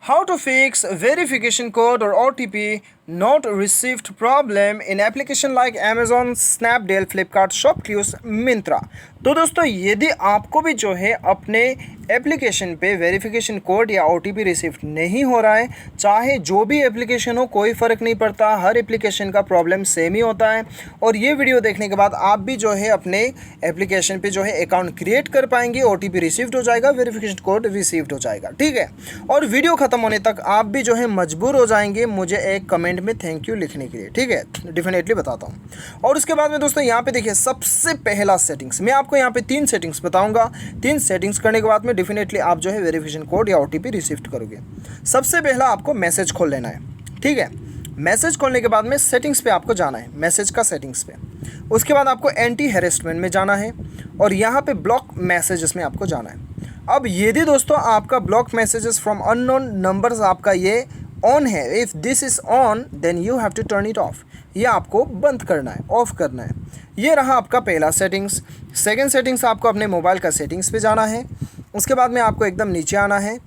How to fix verification code or OTP not received problem in application like Amazon, Snapdeal, Flipkart, Shopclues, Myntra। तो दोस्तों यदि आपको भी जो है अपने एप्लीकेशन पे वेरिफिकेशन कोड या OTP रिसीव नहीं हो रहा है, चाहे जो भी एप्लीकेशन हो कोई फ़र्क नहीं पड़ता, हर एप्लीकेशन का प्रॉब्लम सेम ही होता है। और ये वीडियो देखने के बाद आप भी जो है अपने एप्लीकेशन पे जो है अकाउंट क्रिएट कर पाएंगे, OTP रिसीव्ड हो जाएगा, वेरिफिकेशन कोड रिसीव्ड हो जाएगा, ठीक है। और वीडियो खत्म होने तक आप भी जो है मजबूर हो जाएंगे मुझे एक कमेंट में थैंक यू लिखने के लिए, ठीक है, डेफिनेटली बताता हूँ। और उसके बाद में दोस्तों यहाँ पे देखिए सबसे पहला सेटिंग्स, मैं आपको यहाँ पे 3 सेटिंग्स बताऊंगा। 3 सेटिंग्स करने के बाद में डेफिनेटली आप जो है वेरिफिकेशन कोड या OTP रिसीव करोगे। सबसे पहला आपको मैसेज खोल लेना है, ठीक है। मैसेज खोलने के बाद में सेटिंग्स पे आपको जाना है, मैसेज का सेटिंग्स पे। उसके बाद आपको एंटी हैरेसमेंट में जाना है और यहाँ पे ब्लॉक मैसेजेस में आपको जाना है। अब यदि दोस्तों आपका block messages from unknown numbers आपका ये ऑन है, if this is on then you have to turn it off, ये आपको बंद करना है, ऑफ करना है। ये रहा आपका पहला सेटिंग्स। सेकंड सेटिंग्स आपको अपने मोबाइल का सेटिंग्स पे जाना है। उसके बाद में आपको एकदम नीचे आना है।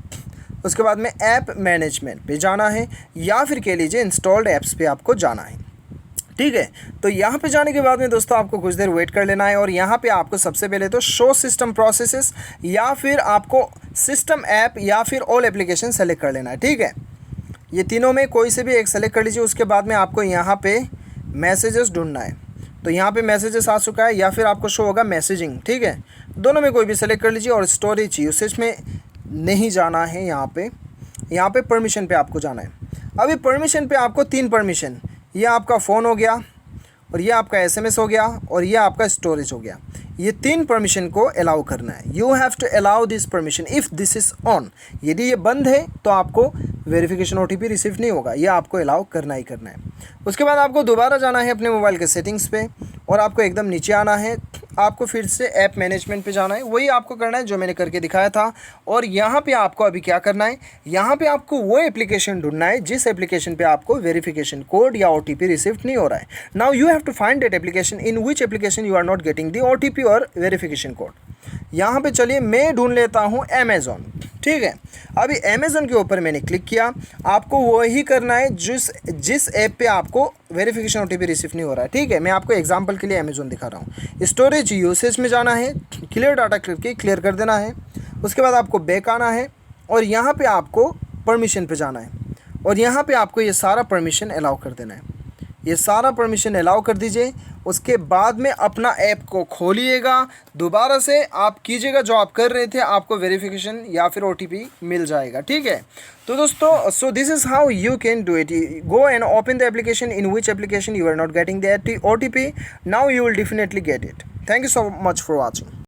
उसके बाद में ऐप मैनेजमेंट पे जाना है या फिर कह लीजिए इंस्टॉल्ड ऐप्स पे आपको जाना है, ठीक है। तो यहाँ पे जाने के बाद में दोस्तों आपको कुछ देर वेट कर लेना है और यहाँ पे आपको सबसे पहले तो शो सिस्टम प्रोसेसेस या फिर आपको सिस्टम ऐप या फिर ऑल एप्लीकेशन सेलेक्ट कर लेना है, ठीक है। ये तीनों में कोई से भी एक सेलेक्ट कर लीजिए। उसके बाद में आपको यहाँ पे मैसेजेस ढूंढना है। तो यहाँ पे मैसेजेस आ चुका है या फिर आपको शो होगा मैसेजिंग, ठीक है। दोनों में कोई भी सेलेक्ट कर लीजिए और स्टोरेज यूसेज में नहीं जाना है। यहाँ पे परमिशन पे आपको जाना है। अभी परमिशन पे आपको 3 परमिशन, ये आपका फ़ोन हो गया और ये आपका SMS हो गया और ये आपका स्टोरेज हो गया। ये 3 परमिशन को अलाउ करना है। You have to allow this permission if this is on. यदि ये बंद है तो आपको वेरिफिकेशन OTP रिसीव नहीं होगा, ये आपको अलाउ करना ही करना है। उसके बाद आपको दोबारा जाना है अपने मोबाइल के सेटिंग्स पे और आपको एकदम नीचे आना है। आपको फिर से ऐप मैनेजमेंट पे जाना है, वही आपको करना है जो मैंने करके दिखाया था। और यहाँ पे आपको अभी क्या करना है, यहाँ पे आपको वो एप्लीकेशन ढूंढना है जिस एप्लीकेशन पे आपको वेरिफिकेशन कोड या OTP रिसीव नहीं हो रहा है। Now you have to find that application in which application you are not getting the OTP और वेरिफिकेशन कोड। यहाँ पे चलिए मैं ढूंढ लेता हूँ अमेज़ॉन, ठीक है। अभी अमेज़ॉन के ऊपर मैंने क्लिक किया। आपको वही करना है जिस ऐप पे आपको वेरिफिकेशन OTP रिसीव नहीं हो रहा है, ठीक है। मैं आपको एग्जांपल के लिए अमेज़ॉन दिखा रहा हूँ। स्टोरेज यूसेज में जाना है, क्लियर डाटा करके क्लियर कर देना है। उसके बाद आपको बैक आना है और यहाँ पे आपको परमिशन पे जाना है और यहाँ पे आपको ये सारा परमिशन अलाउ कर देना है। ये सारा परमिशन अलाउ कर दीजिए। उसके बाद में अपना ऐप को खोलिएगा, दोबारा से आप कीजिएगा जो आप कर रहे थे, आपको वेरिफिकेशन या फिर OTP मिल जाएगा, ठीक है। तो दोस्तों so this is how you can do it. Go and open the application in which application you are not getting the OTP। Now you will definitely get it. Thank you so much for watching.